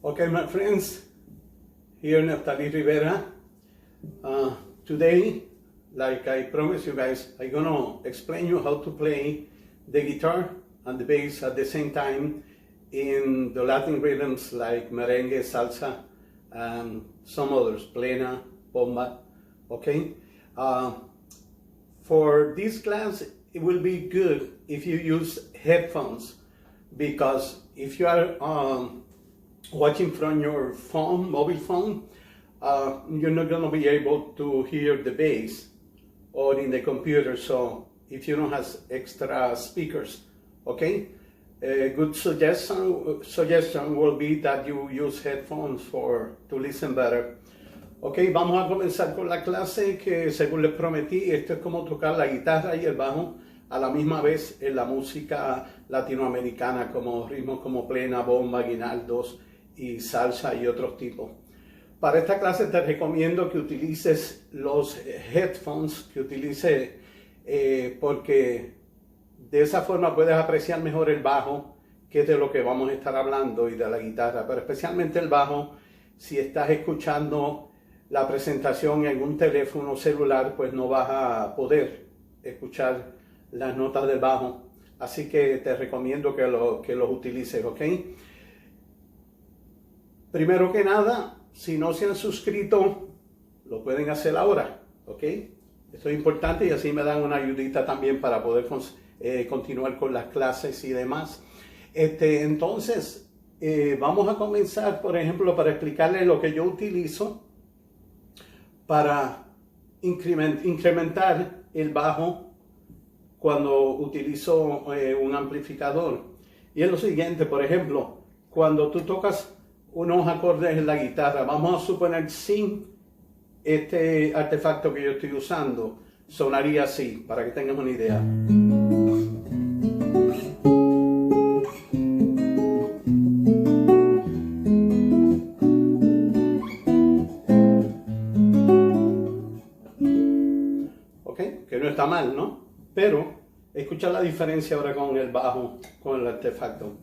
Okay, my friends, here Neftali Rivera. Today, like I promised you guys, I'm gonna explain you how to play the guitar and the bass at the same time in the Latin rhythms like merengue, salsa, and some others, plena, bomba. Okay. For this class, it will be good if you use headphones, because if you are watching from your phone, mobile phone, you're not going to be able to hear the bass, or in the computer, so if you don't have extra speakers, okay? A good suggestion will be that you use headphones to listen better. Ok, vamos a comenzar con la clase que, según les prometí, esto es como tocar la guitarra y el bajo a la misma vez en la música latinoamericana, como ritmos como plena, bomba, guinaldos y salsa y otros tipos. Para esta clase te recomiendo que utilices los headphones, porque de esa forma puedes apreciar mejor el bajo, que es de lo que vamos a estar hablando, y de la guitarra, pero especialmente el bajo. Si estás escuchando la presentación en un teléfono celular, pues no vas a poder escuchar las notas del bajo, así que te recomiendo que los utilices, ¿ok? Primero que nada, si no se han suscrito, lo pueden hacer ahora, ¿ok? Esto es importante y así me dan una ayudita también para poder continuar con las clases y demás. Entonces, vamos a comenzar, por ejemplo, para explicarles lo que yo utilizo para incrementar el bajo cuando utilizo un amplificador. Y es lo siguiente, por ejemplo, cuando tú tocas unos acordes en la guitarra, vamos a suponer sin este artefacto que yo estoy usando, sonaría así, para que tengan una idea. Que no está mal, ¿no? Pero escucha la diferencia ahora con el bajo, con el artefacto.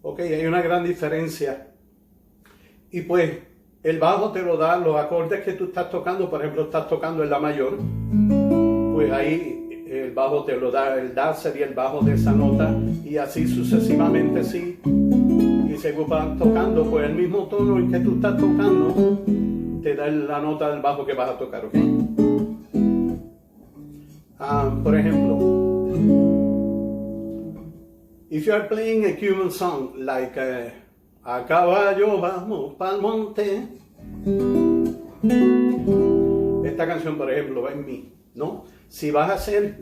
Ok, hay una gran diferencia. Y pues el bajo te lo da los acordes que tú estás tocando. Por ejemplo, estás tocando en la mayor, pues ahí el bajo te lo da, el da sería el bajo de esa nota, y así sucesivamente, sí. Y según vas tocando, pues el mismo tono en que tú estás tocando te da la nota del bajo que vas a tocar, ¿ok? Por ejemplo, if you are playing a Cuban song like a caballo vamos pa'l monte. Esta canción, por ejemplo, va en mi, ¿no? Si vas a hacer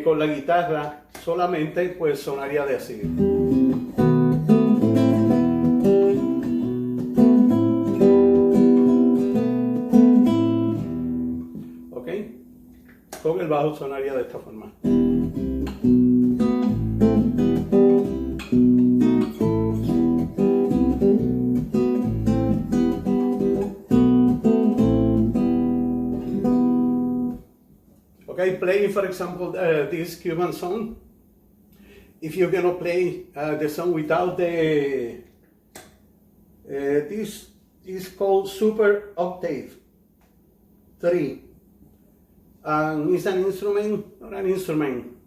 con la guitarra solamente, pues sonaría de así. ¿Ok? Con el bajo sonaría de esta forma. Okay, playing, for example, this Cuban song. If you're gonna play the song without the this is called Super Octave 3, and it's an instrument, not an instrument,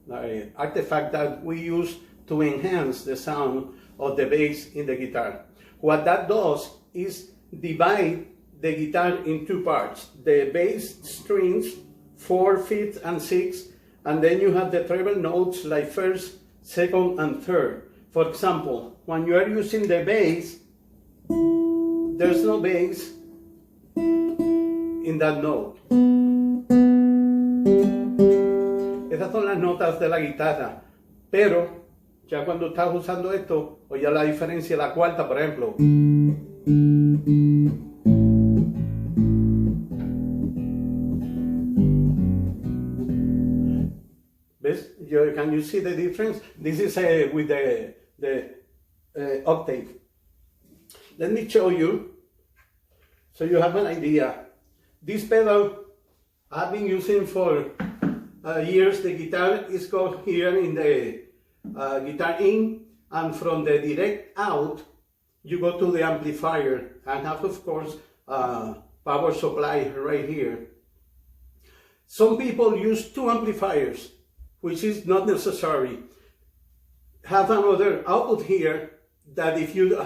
artifact that we use to enhance the sound of the bass in the guitar. What that does is divide the guitar in two parts: the bass strings, 4, 5th, and 6th, and then you have the treble notes like first, second, and third. For example, when you are using the bass, there's no bass in that note. Esas son las notas de la guitarra, pero ya cuando estás usando esto, oye la diferencia, la cuarta, por ejemplo. Can you see the difference? This is with the octave. Let me show you so you have an idea. This pedal I've been using for years. The guitar is got here in the guitar in, and from the direct out you go to the amplifier and have, of course, power supply right here. Some people use two amplifiers, which is not necessary. Have another output here that if you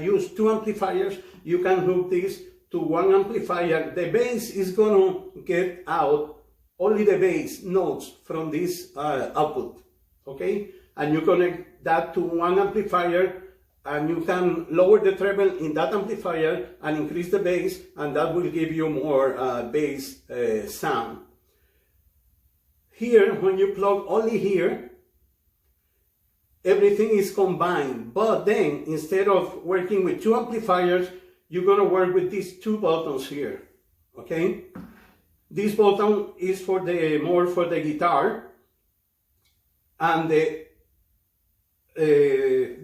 use two amplifiers, you can hook this to one amplifier. The bass is gonna get out only the bass notes from this output, okay? And you connect that to one amplifier, and you can lower the treble in that amplifier and increase the bass, and that will give you more bass sound. Here, when you plug only here, everything is combined. But then, instead of working with two amplifiers, you're gonna work with these two buttons here, okay? This button is for more for the guitar, and the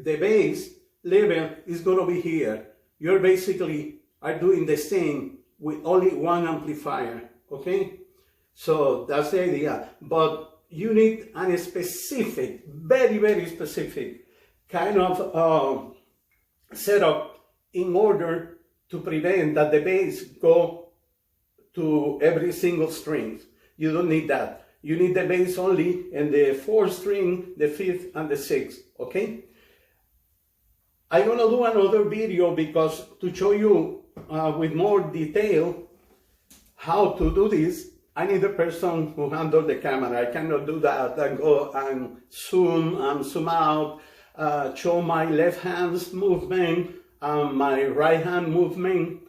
bass level is gonna be here. You're basically are doing the same with only one amplifier, okay? So that's the idea. But you need a specific, very, very specific kind of setup in order to prevent that the bass go to every single string. You don't need that. You need the bass only in the 4th string, the 5th, and the 6th, okay? I'm gonna do another video because to show you with more detail how to do this, I need a person who handles the camera. I cannot do that and go and zoom out, show my left hand's movement and my right hand movement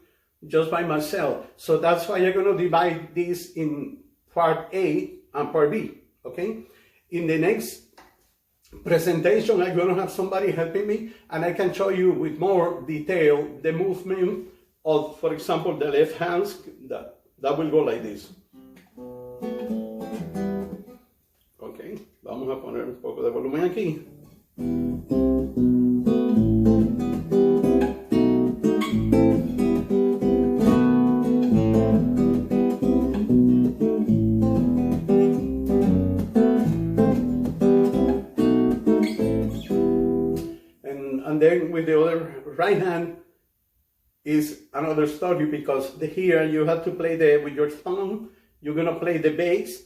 just by myself. So that's why I'm going to divide this in part A and part B, okay? In the next presentation, I'm going to have somebody helping me, and I can show you with more detail the movement of, for example, the left hands. That will go like this. Ok, vamos a poner un poco de volumen aquí. And then with the other right hand is another story, because here you have to play with your thumb, you're gonna play the bass,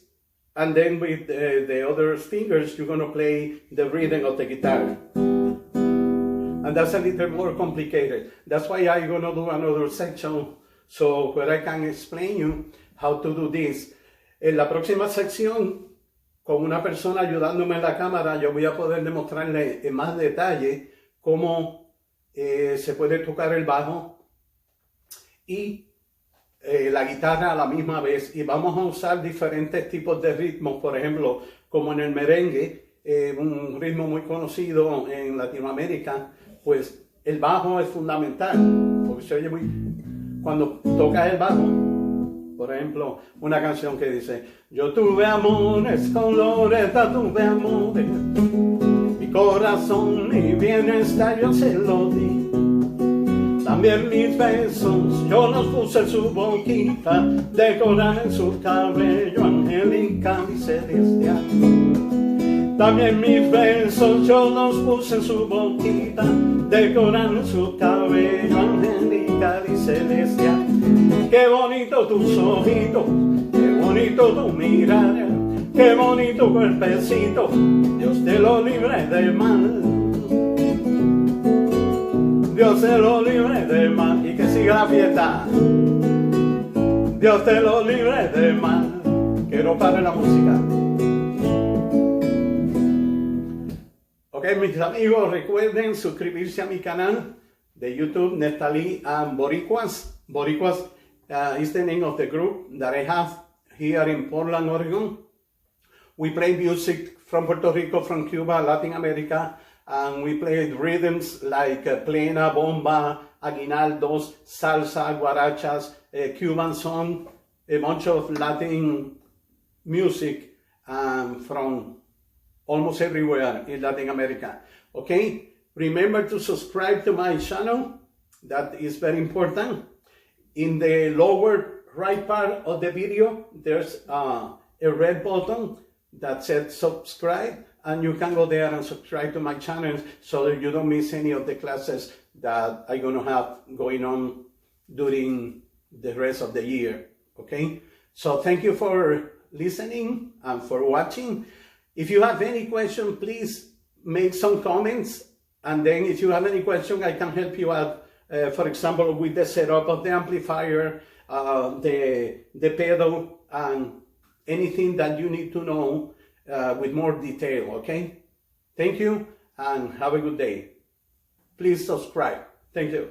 and then with the other fingers, you're gonna play the rhythm of the guitar. And that's a little more complicated. That's why I'm gonna do another section, so where I can explain you how to do this. En la próxima sección, con una persona ayudándome en la cámara, yo voy a poder demostrarle en más detalle cómo se puede tocar el bajo y la guitarra a la misma vez, y vamos a usar diferentes tipos de ritmos, por ejemplo, como en el merengue, un ritmo muy conocido en Latinoamérica, pues el bajo es fundamental, porque se oye muy... Cuando tocas el bajo, por ejemplo, una canción que dice: yo tuve amores con Loretta, tuve amores, mi corazón, mi bienestar yo se lo di. También mis besos yo los puse en su boquita, de coral en su cabello angelical y celestial. También mis besos yo los puse en su boquita, de coral en su cabello angelical y celestial. Qué bonito tus ojitos, qué bonito tu mirada, qué bonito cuerpecito, Dios te lo libre de mal. Dios te lo libre de mal, y que siga la fiesta. Dios te lo libre de mal. Que no pare la música. Ok, mis amigos, recuerden suscribirse a mi canal de YouTube, Neftalí and Boricuas. Boricuas is the name of the group that I have here in Portland, Oregon. We play music from Puerto Rico, from Cuba, Latin America, and we played rhythms like plena, bomba, aguinaldos, salsa, guarachas, Cuban song, a bunch of Latin music from almost everywhere in Latin America. Okay? Remember to subscribe to my channel. That is very important. In the lower right part of the video, there's a red button that says subscribe, and you can go there and subscribe to my channel so that you don't miss any of the classes that I'm going to have going on during the rest of the year. Okay? So thank you for listening and for watching. If you have any question, please make some comments, and then if you have any question, I can help you out. For example, with the setup of the amplifier, the pedal, and anything that you need to know with more detail, okay? Thank you, and have a good day. Please subscribe. Thank you.